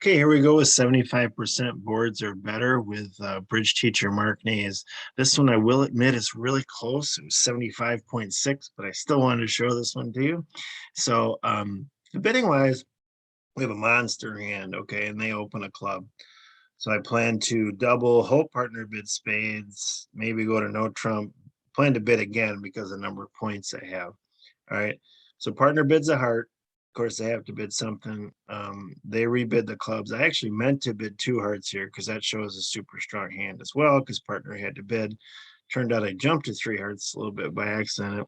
Okay, here we go with 75% boards or better with Bridge Teacher Mark Nehs. This one, I will admit, is really close. It was 75.6, but I still wanted to show this one to you. So the bidding wise, we have a monster hand, okay, and they open a club. So I plan to double, hope partner bid spades, maybe go to no trump, plan to bid again because of the number of points I have. All right, so partner bids a heart. Of course, they have to bid something. They rebid the clubs. I actually meant to bid two hearts here because that shows a super strong hand as well because partner had to bid. Turned out I jumped to three hearts a little bit by accident.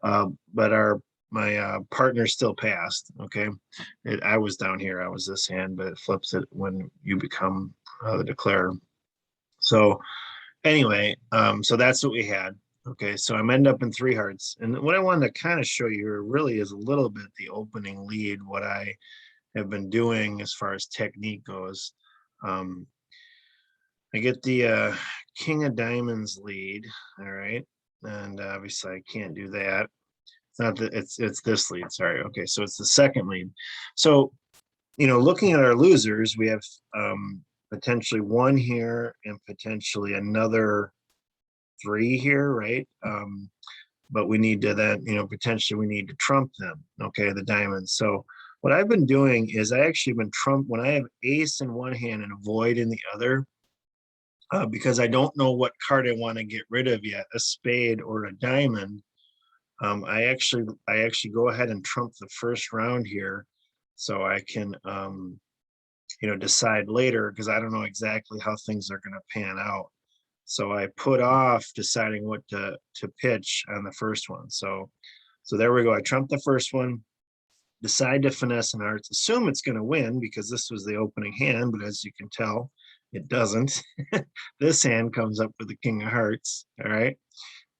But my partner still passed. Okay, I was down here. I was this hand, but it flips it when you become the declarer. So anyway, so that's what we had. Okay, so I'm end up in three hearts. And what I wanted to kind of show you here really is a little bit the opening lead, what I have been doing as far as technique goes. I get the King of Diamonds lead, all right? And obviously I can't do that. It's not that it's this lead, sorry. Okay, so it's the second lead. So, looking at our losers, we have potentially one here and potentially another three here, right? But we need to then, potentially we need to trump them, okay, the diamonds. So what I've been doing is I actually been trump when I have ace in one hand and a void in the other, because I don't know what card I want to get rid of yet, a spade or a diamond. I actually go ahead and trump the first round here so I can, decide later because I don't know exactly how things are going to pan out. So I put off deciding what to pitch on the first one. So there we go. I trumped the first one, decide to finesse and hearts, assume it's going to win because this was the opening hand, but as you can tell, it doesn't. This hand comes up with the king of hearts, all right?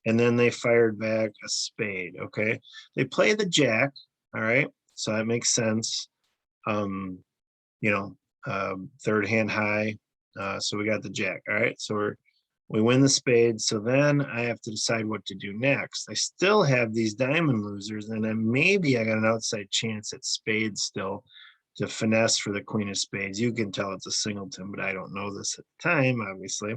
And then they fired back a spade, okay? They play the jack, all right? So that makes sense. Third hand high, so we got the jack, all right? So we win the spade. So then I have to decide what to do next. I still have these diamond losers, and then maybe I got an outside chance at spades still to finesse for the queen of spades. You can tell it's a singleton, but I don't know this at the time, obviously.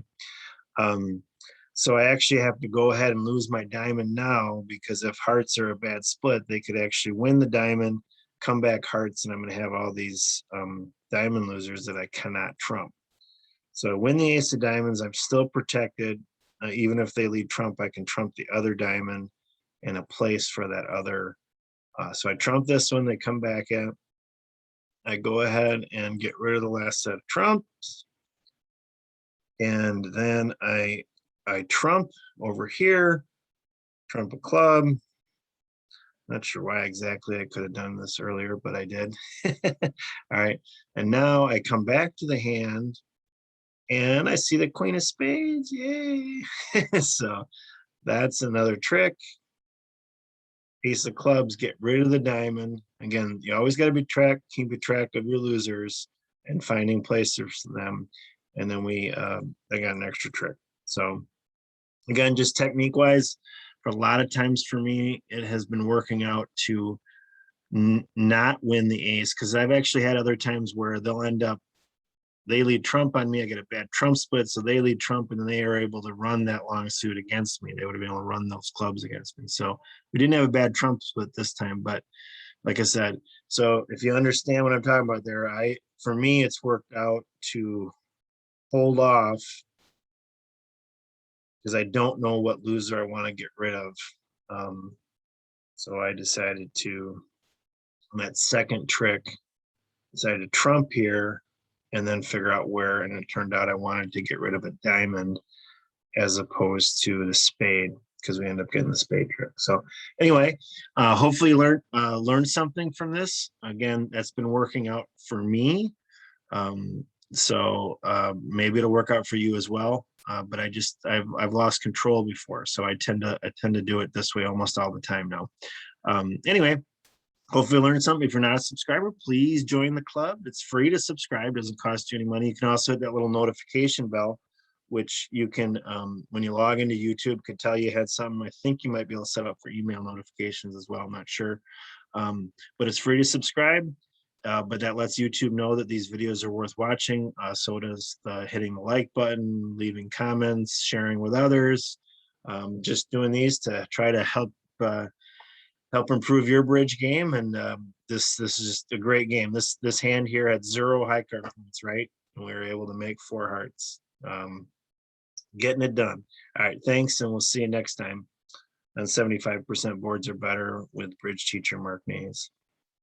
So I actually have to go ahead and lose my diamond now because if hearts are a bad split, they could actually win the diamond, come back hearts, and I'm going to have all these diamond losers that I cannot trump. So win the ace of diamonds, I'm still protected. Even if they lead trump, I can trump the other diamond and a place for that other. So I trump this one, they come back at. I go ahead and get rid of the last set of trumps. And then I trump over here, trump a club. Not sure why exactly I could have done this earlier, but I did. All right, and now I come back to the hand and I see the queen of spades, yay. So that's another trick. Ace of clubs, get rid of the diamond. Again, you always got to keep a track of your losers and finding places for them. And then I got an extra trick. So again, just technique wise, for a lot of times for me, it has been working out to not win the ace, because I've actually had other times where they'll end up, they lead trump on me, I get a bad trump split, so they lead trump and they are able to run that long suit against me. They would have been able to run those clubs against me. So we didn't have a bad trump split this time, but like I said, so if you understand what I'm talking about there, for me, it's worked out to hold off because I don't know what loser I want to get rid of. So I decided to, on that second trick, decided to trump here and then figure out where, and it turned out I wanted to get rid of a diamond as opposed to the spade, because we end up getting the spade trick. So anyway, hopefully you learned something from this. Again, that's been working out for me. So maybe it'll work out for you as well. But I've lost control before, so I tend to do it this way almost all the time now. Anyway, hopefully you learned something. If you're not a subscriber, please join the club. It's free to subscribe, doesn't cost you any money. You can also hit that little notification bell, which you can, when you log into YouTube, could tell you had something. I think you might be able to set up for email notifications as well. I'm not sure, but it's free to subscribe. but that lets YouTube know that these videos are worth watching. So does the hitting the like button, leaving comments, sharing with others. Just doing these to try to help improve your bridge game. And this is just a great game. This hand here had 0 high card points, right? And we were able to make 4 hearts. Getting it done. All right, thanks, and we'll see you next time on 75% Boards Are Better with Bridge Teacher Mark Nehs.